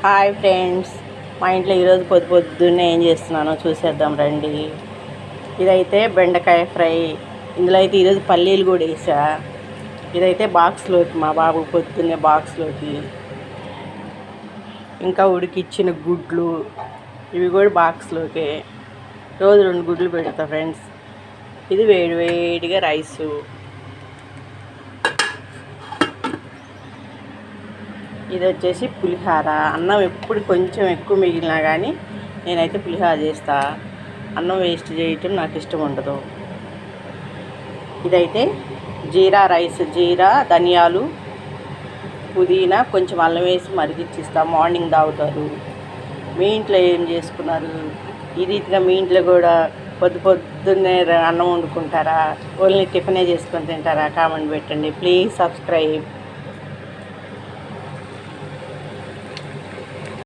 Hi friends, మా ఇంట్లో ఈరోజు పొద్దున్నే ఏం చేస్తున్నానో చూసేద్దాం రండి. ఇదైతే బెండకాయ ఫ్రై. ఇందులో అయితే ఈరోజు పల్లీలు కూడా వేసా. ఇదైతే బాక్స్లోకి మా బాబు పొద్దున్నే బాక్స్లోకి. ఇంకా ఉడికిచ్చిన గుడ్లు ఇవి కూడా బాక్స్లోకి. రోజు 2 గుడ్లు పెడతా ఫ్రెండ్స్. ఇది వేడిగా రైసు. ఇది వచ్చేసి పులిహార. అన్నం ఎప్పుడు కొంచెం ఎక్కువ మిగిలినా కానీ నేనైతే పులిహార చేస్తా. అన్నం వేస్ట్ చేయటం నాకు ఇష్టం ఉండదు. ఇదైతే జీరా రైస్, జీరా ధనియాలు పుదీనా కొంచెం అల్లం వేసి మరిగిచ్చిస్తా. మార్నింగ్ తాగుతారు. మీ ఇంట్లో ఏం చేసుకున్నారు? ఈ రీతిగా మీ ఇంట్లో కూడా పొద్దున్నే అన్నం వండుకుంటారా? ఓన్లీ టిఫినే చేసుకొని తింటారా? కామెంట్ పెట్టండి. Please subscribe.